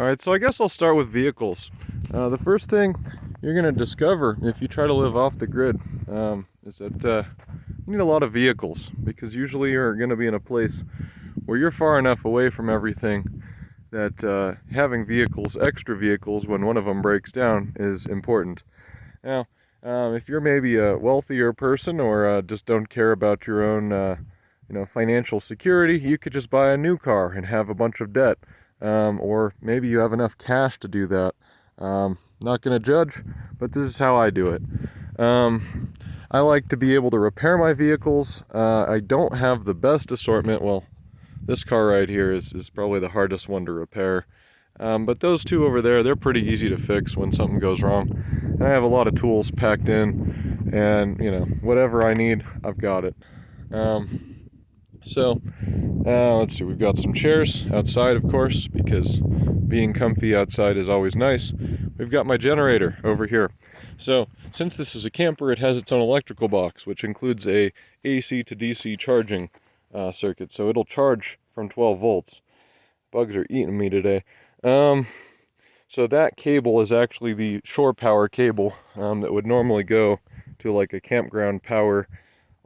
Alright, so I guess I'll start with vehicles. The first thing you're going to discover if you try to live off the grid is that you need a lot of vehicles, because usually you're going to be in a place where you're far enough away from everything that having vehicles, extra vehicles, when one of them breaks down is important. Now, if you're maybe a wealthier person or just don't care about your own financial security, you could just buy a new car and have a bunch of debt. Or maybe you have enough cash to do that. Not going to judge, but this is how I do it. I like to be able to repair my vehicles. I don't have the best assortment. Well, this car right here is probably the hardest one to repair. But those two over there, they're pretty easy to fix when something goes wrong. And I have a lot of tools packed in, and whatever I need, I've got it. Let's see, we've got some chairs outside, of course, because being comfy outside is always nice. We've got my generator over here. So since this is a camper, it has its own electrical box, which includes a AC to DC charging circuit. So it'll charge from 12 volts. Bugs are eating me today. So that cable is actually the shore power cable that would normally go to like a campground power,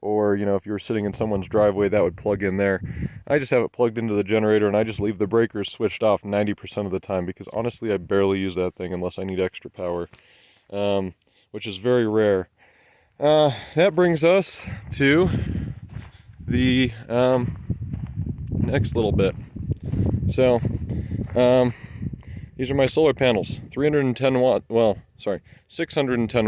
or if you were sitting in someone's driveway, that would plug in there. I just have it plugged into the generator, and I just leave the breakers switched off 90% of the time, because honestly I barely use that thing unless I need extra power, which is very rare. That brings us to the next little bit. So these are my solar panels, 610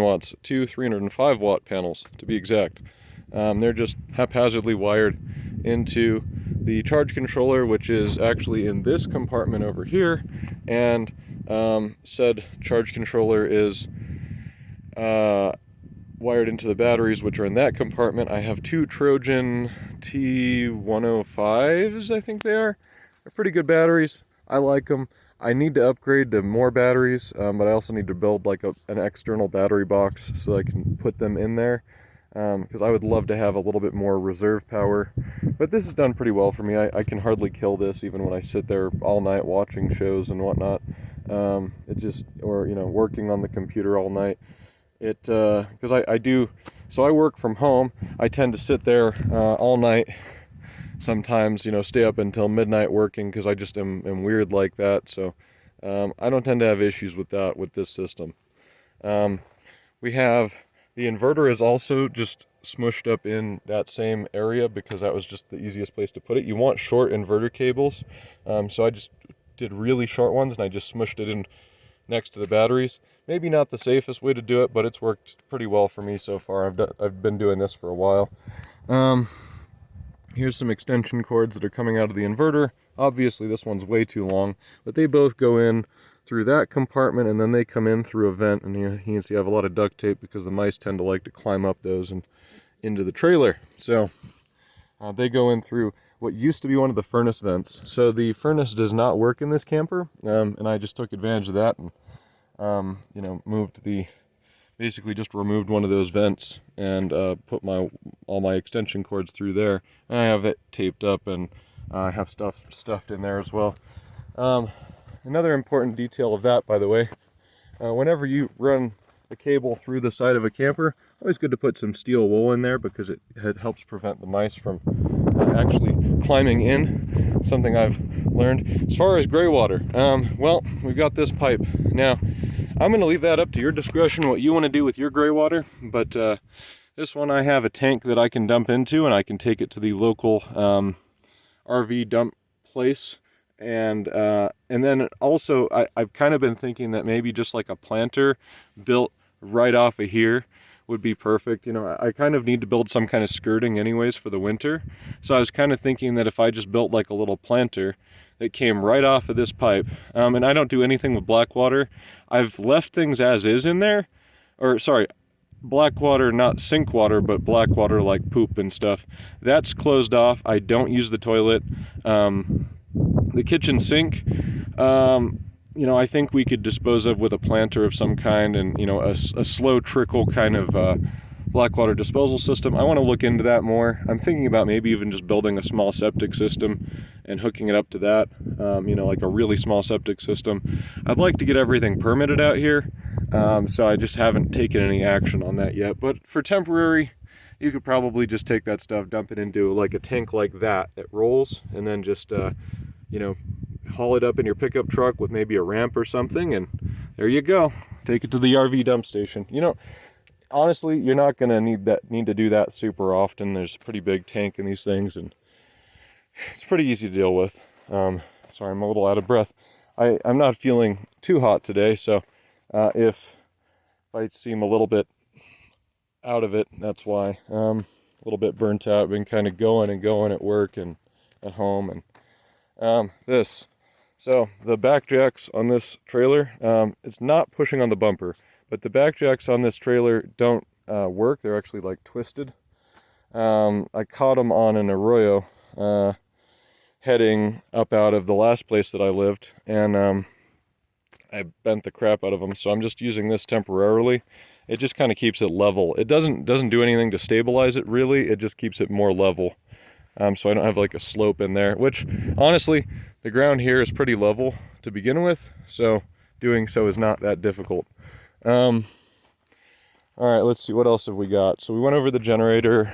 watts, two 305 watt panels to be exact. They're just haphazardly wired into the charge controller, which is actually in this compartment over here, and said charge controller is wired into the batteries, which are in that compartment. I have two Trojan T105s, I think they are. They're pretty good batteries. I like them. I need to upgrade to more batteries, but I also need to build like an external battery box so I can put them in there. Because I would love to have a little bit more reserve power, but this is done pretty well for me. I can hardly kill this even when I sit there all night watching shows and whatnot. Working on the computer all night. Because I work from home. I tend to sit there all night. Sometimes, stay up until midnight working, because I just am weird like that. So I don't tend to have issues with that with this system. We have the inverter is also just smushed up in that same area, because that was just the easiest place to put it. You want short inverter cables, so I just did really short ones, and I just smushed it in next to the batteries. Maybe not the safest way to do it, but it's worked pretty well for me so far. I've been doing this for a while. Here's some extension cords that are coming out of the inverter. Obviously this one's way too long, but they both go in through that compartment, and then they come in through a vent, and you can see I have a lot of duct tape because the mice tend to like to climb up those and into the trailer. So they go in through what used to be one of the furnace vents. So the furnace does not work in this camper, and I just took advantage of that and basically just removed one of those vents and put all my extension cords through there. And I have it taped up, and I have stuff stuffed in there as well. Another important detail of that, by the way, whenever you run the cable through the side of a camper, always good to put some steel wool in there, because it helps prevent the mice from actually climbing in, something I've learned. As far as gray water, well, we've got this pipe. Now, I'm going to leave that up to your discretion, what you want to do with your gray water, but this one I have a tank that I can dump into, and I can take it to the local RV dump place. And then also I've kind of been thinking that maybe just like a planter built right off of here would be perfect. I kind of need to build some kind of skirting anyways for the winter. So I was kind of thinking that if I just built like a little planter that came right off of this pipe, and I don't do anything with black water. I've left things as is in there, or sorry, black water, not sink water, but black water like poop and stuff. That's closed off. I don't use the toilet. The kitchen sink, I think we could dispose of with a planter of some kind, and a slow trickle kind of black water disposal system. I want to look into that more. I'm thinking about maybe even just building a small septic system and hooking it up to that, you know, like a really small septic system. I'd like to get everything permitted out here, so I just haven't taken any action on that yet. But for temporary, you could probably just take that stuff, dump it into like a tank like that rolls, and then just you know, haul it up in your pickup truck with maybe a ramp or something, and there you go. Take it to the RV dump station. You know, honestly, you're not gonna need to do that super often. There's a pretty big tank in these things, and it's pretty easy to deal with. Sorry, I'm a little out of breath. I'm not feeling too hot today, so if I seem a little bit out of it, that's why. A little bit burnt out. Been kind of going at work and at home, and so the back jacks on this trailer, it's not pushing on the bumper, but the back jacks on this trailer don't work. They're actually like twisted. I caught them on an arroyo heading up out of the last place that I lived, and I bent the crap out of them, so I'm just using this temporarily. It just kind of keeps it level. It doesn't do anything to stabilize it really, it just keeps it more level. So I don't have like a slope in there, which honestly, the ground here is pretty level to begin with, so doing so is not that difficult. All right, let's see, what else have we got? So we went over the generator.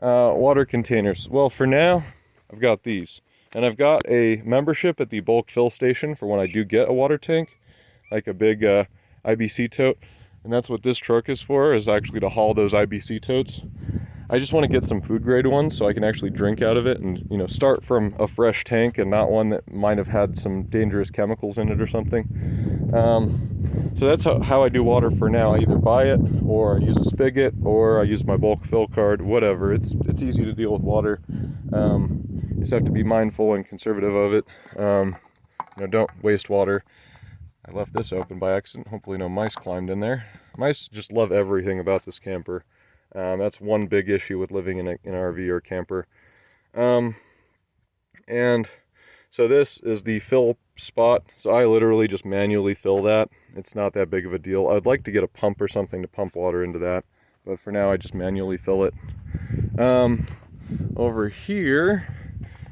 Water containers. Well, for now, I've got these. And I've got a membership at the bulk fill station for when I do get a water tank, like a big IBC tote. And that's what this truck is for, is actually to haul those IBC totes. I just want to get some food grade ones so I can actually drink out of it and, you know, start from a fresh tank and not one that might have had some dangerous chemicals in it or something. So that's how I do water for now. I either buy it, or I use a spigot, or I use my bulk fill card, whatever. It's easy to deal with water. You just have to be mindful and conservative of it. You know, don't waste water. I left this open by accident. Hopefully no mice climbed in there. Mice just love everything about this camper. That's one big issue with living in an RV or camper. And so this is the fill spot. So I literally just manually fill that. It's not that big of a deal. I'd like to get a pump or something to pump water into that, but for now I just manually fill it. Over here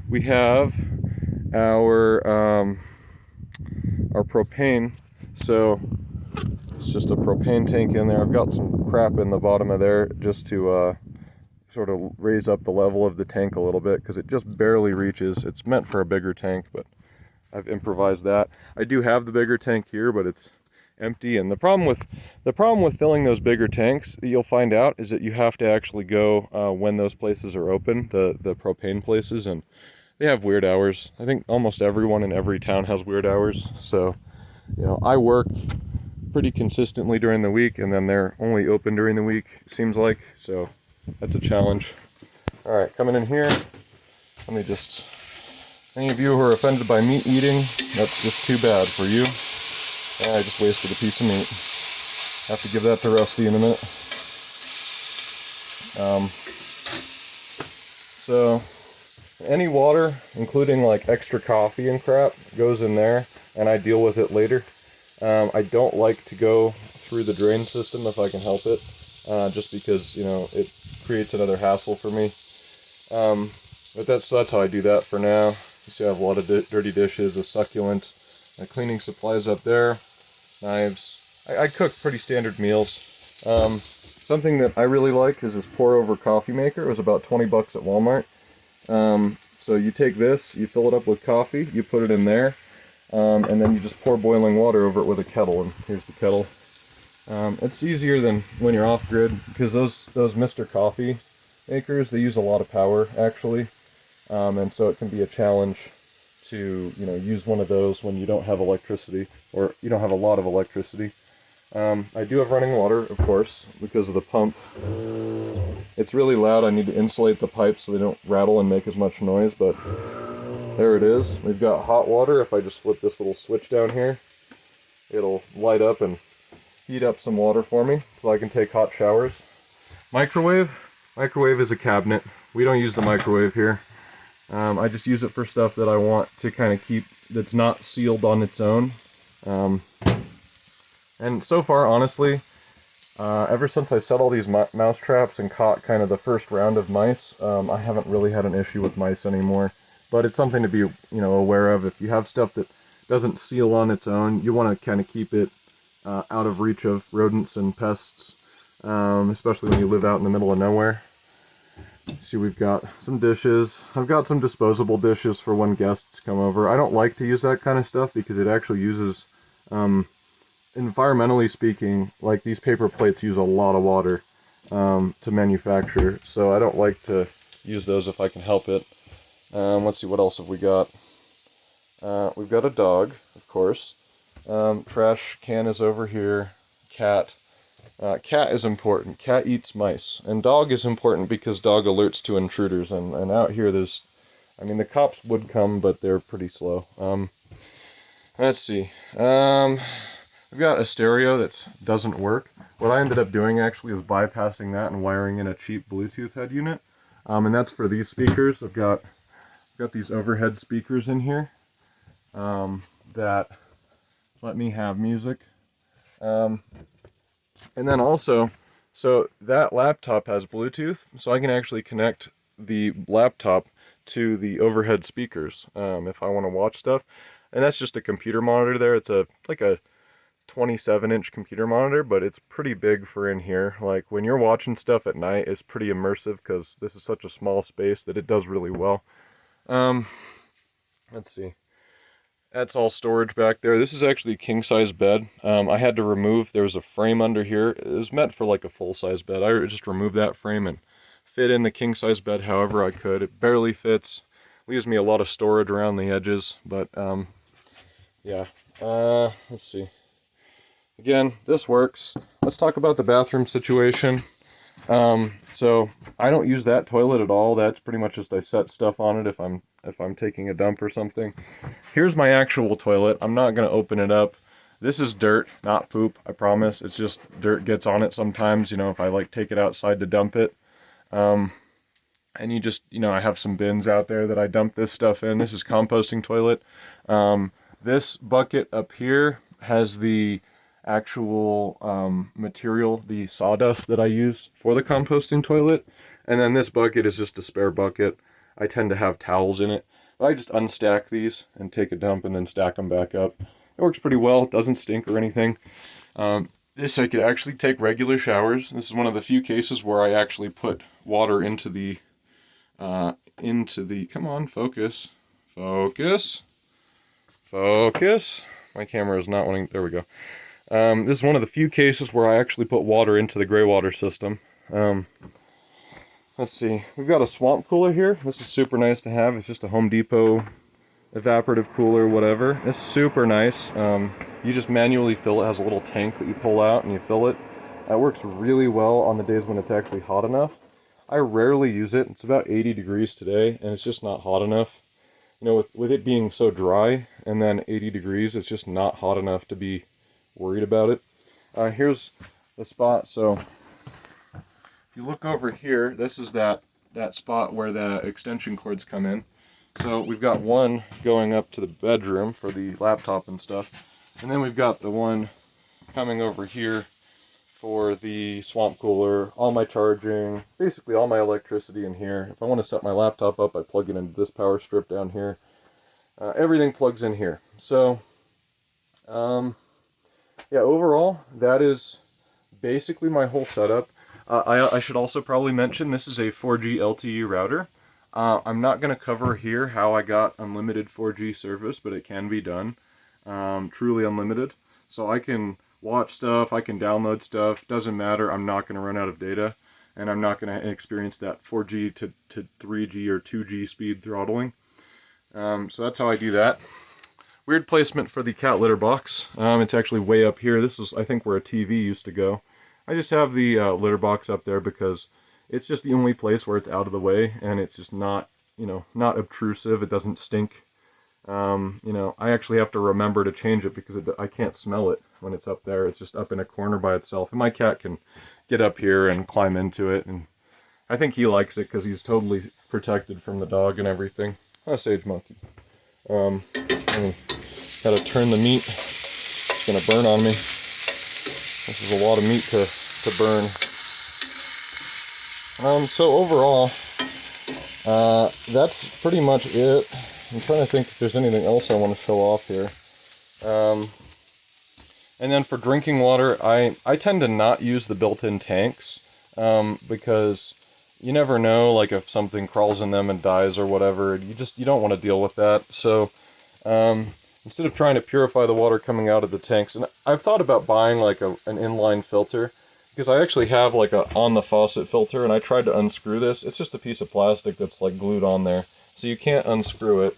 we have our propane. So it's just a propane tank in there. I've got some crap in the bottom of there just to sort of raise up the level of the tank a little bit, because it just barely reaches. It's meant for a bigger tank, but I've improvised that. I do have the bigger tank here, but it's empty. And the problem with filling those bigger tanks, you'll find out, is that you have to actually go when those places are open, the propane places, and they have weird hours. I think almost everyone in every town has weird hours. So, you know, I work pretty consistently during the week, and then they're only open during the week, it seems like. So that's a challenge. All right, coming in here, let me just, any of you who are offended by meat eating, that's just too bad for you. I just wasted a piece of meat. Have to give that to Rusty in a minute. So any water, including like extra coffee and crap, goes in there, and I deal with it later. I don't like to go through the drain system if I can help it, just because, you know, it creates another hassle for me. But that's how I do that for now. You see I have a lot of dirty dishes, a succulent, cleaning supplies up there, knives. I cook pretty standard meals. Something that I really like is this pour-over coffee maker. It was about 20 bucks at Walmart. So you take this, you fill it up with coffee, you put it in there, and then you just pour boiling water over it with a kettle, and here's the kettle. It's easier than when you're off-grid, because those Mr. Coffee makers, they use a lot of power, actually, and so it can be a challenge to, you know, use one of those when you don't have electricity, or you don't have a lot of electricity. I do have running water, of course, because of the pump. It's really loud. I need to insulate the pipes so they don't rattle and make as much noise, but there it is. We've got hot water. If I just flip this little switch down here, it'll light up and heat up some water for me so I can take hot showers. Microwave is a cabinet. We don't use the microwave here. I just use it for stuff that I want to kind of keep, that's not sealed on its own. And so far, honestly, ever since I set all these mouse traps and caught kind of the first round of mice, I haven't really had an issue with mice anymore. but it's something to be, aware of. If you have stuff that doesn't seal on its own, you want to kind of keep it out of reach of rodents and pests, especially when you live out in the middle of nowhere. See, we've got some dishes. I've got some disposable dishes for when guests come over. I don't like to use that kind of stuff because it actually uses, environmentally speaking, like these paper plates use a lot of water to manufacture, so I don't like to use those if I can help it. Let's see, what else have we got? We've got a dog, of course. Trash can is over here. Cat. Cat is important. Cat eats mice. And dog is important because dog alerts to intruders. And out here there's, the cops would come, but they're pretty slow. Let's see. I've got a stereo that doesn't work. What I ended up doing actually is bypassing that and wiring in a cheap Bluetooth head unit. And that's for these speakers. I've got these overhead speakers in here that let me have music. And then also, so that laptop has Bluetooth, so I can actually connect the laptop to the overhead speakers if I want to watch stuff. And that's just a computer monitor there. It's like a 27-inch computer monitor, but it's pretty big for in here. Like when you're watching stuff at night, it's pretty immersive because this is such a small space that it does really well. Let's see. That's all storage back there. This is actually a king-size bed. I had to remove, there was a frame under here. It was meant for like a full-size bed. I just removed that frame and fit in the king-size bed however I could. It barely fits. Leaves me a lot of storage around the edges, but yeah. Let's see. Again, this works. Let's talk about the bathroom situation. So I don't use that toilet at all. That's pretty much just I set stuff on it if I'm taking a dump or something. Here's my actual toilet. I'm not going to open it up. This is dirt, not poop, I promise. It's just dirt gets on it sometimes, if I like take it outside to dump it. And you just, I have some bins out there that I dump this stuff in. This is composting toilet. This bucket up here has the actual material, the sawdust that I use for the composting toilet. And then this bucket is just a spare bucket. I tend to have towels in it. I just unstack these and take a dump and then stack them back up. It works pretty well. It doesn't stink or anything. This I could actually take regular showers. This is one of the few cases where I actually put water into the come on, focus. Focus. Focus. My camera is not wanting, there we go. This is one of the few cases where I actually put water into the gray water system. Let's see, we've got a swamp cooler here. This is super nice to have. It's just a Home Depot evaporative cooler, whatever. It's super nice. You just manually fill it. It has a little tank that you pull out and you fill it. That works really well on the days when it's actually hot enough. I rarely use it. It's about 80 degrees today and it's just not hot enough. With it being so dry and then 80 degrees, it's just not hot enough to be worried about it. Here's the spot. So if you look over here, this is that spot where the extension cords come in. So we've got one going up to the bedroom for the laptop and stuff, and then we've got the one coming over here for the swamp cooler, all my charging, basically all my electricity in here. If I want to set my laptop up, I plug it into this power strip down here. Everything plugs in here. So yeah, overall, that is basically my whole setup. I should also probably mention this is a 4G LTE router. I'm not going to cover here how I got unlimited 4G service, but it can be done. Truly unlimited. So I can watch stuff, I can download stuff, doesn't matter, I'm not going to run out of data. And I'm not going to experience that 4G to 3G or 2G speed throttling. So that's how I do that. Weird placement for the cat litter box. It's actually way up here. This is, I think, where a TV used to go. I just have the litter box up there because it's just the only place where it's out of the way and it's just not, not obtrusive. It doesn't stink. I actually have to remember to change it because I can't smell it when it's up there. It's just up in a corner by itself. And my cat can get up here and climb into it. And I think he likes it because he's totally protected from the dog and everything. Oh, sage monkey. Gotta turn the meat. It's gonna burn on me. This is a lot of meat to burn. So overall, That's pretty much it. I'm trying to think if there's anything else I want to show off here. And then for drinking water, I tend to not use the built-in tanks, because you never know, like if something crawls in them and dies or whatever, you don't want to deal with that. So instead of trying to purify the water coming out of the tanks, and I've thought about buying like an inline filter, because I actually have like a on the faucet filter, and I tried to unscrew this. It's just a piece of plastic that's like glued on there, so you can't unscrew it.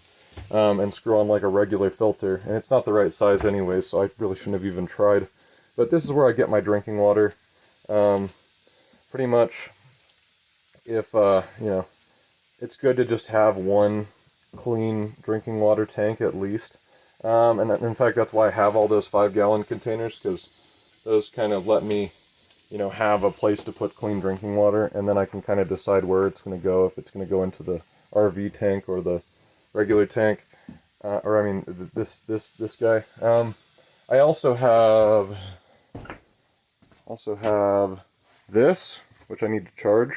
And screw on like a regular filter, and it's not the right size anyway, so I really shouldn't have even tried. But this is where I get my drinking water. Pretty much, if you know, it's good to just have one clean drinking water tank at least. And in fact, that's why I have all those 5-gallon containers, because those kind of let me, you know, have a place to put clean drinking water, and then I can kind of decide where it's going to go, if it's going to go into the RV tank or the regular tank, or I mean this guy. I also have this, which I need to charge.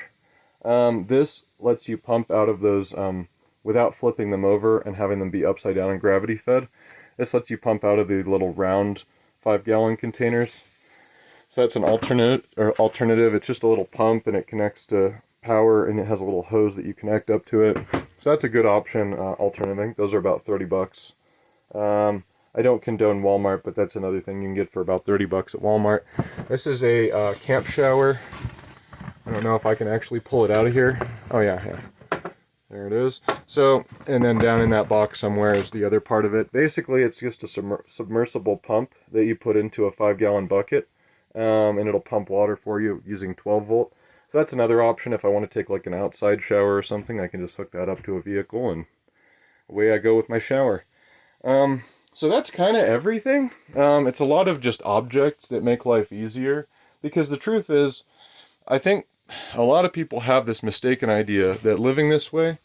This lets you pump out of those without flipping them over and having them be upside down and gravity fed. This lets you pump out of the little round 5-gallon containers. So that's an alternative. It's just a little pump, and it connects to power, and it has a little hose that you connect up to it. So that's a good option, alternative. I think those are about 30 bucks. I don't condone Walmart, but that's another thing you can get for about 30 bucks at Walmart. This is a camp shower. I don't know if I can actually pull it out of here. Oh yeah. There it is. So, and then down in that box somewhere is the other part of it. Basically, it's just a submersible pump that you put into a 5-gallon bucket, and it'll pump water for you using 12 volt. So that's another option. If I want to take like an outside shower or something, I can just hook that up to a vehicle, and away I go with my shower. So that's kind of everything. It's a lot of just objects that make life easier, because the truth is, I think a lot of people have this mistaken idea that living this way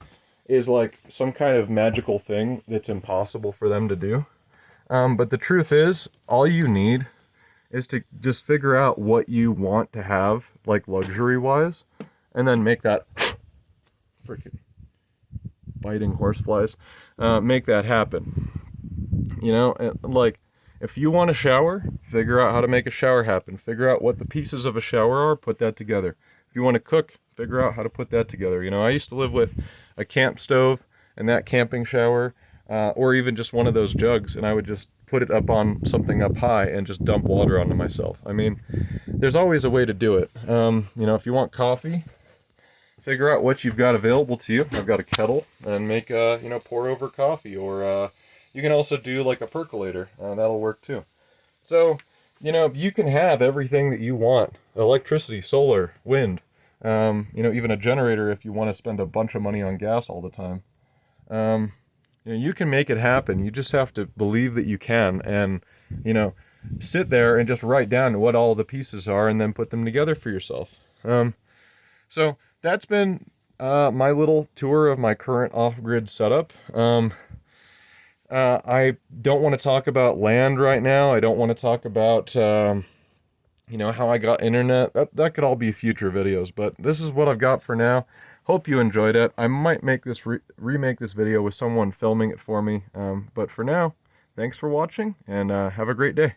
is like some kind of magical thing that's impossible for them to do. But the truth is, all you need is to just figure out what you want to have, like luxury-wise, and then make that freaking biting horseflies, make that happen. You know, like, if you want a shower, figure out how to make a shower happen. Figure out what the pieces of a shower are, put that together. If you want to cook, figure out how to put that together. You know, I used to live with a camp stove and that camping shower, or even just one of those jugs, and I would just put it up on something up high and just dump water onto myself. I mean, there's always a way to do it. You know, if you want coffee, figure out what you've got available to you. I've got a kettle, and make you know, pour over coffee, or you can also do like a percolator. That'll work too. So, you know, you can have everything that you want: electricity, solar, wind, you know, even a generator if you want to spend a bunch of money on gas all the time. You know, you can make it happen. You just have to believe that you can, and, you know, sit there and just write down what all the pieces are, and then put them together for yourself. So that's been my little tour of my current off-grid setup. I don't want to talk about land right now. I don't want to talk about, you know, how I got internet. That could all be future videos, but this is what I've got for now. Hope you enjoyed it. I might make this remake this video with someone filming it for me. But for now, thanks for watching, and have a great day.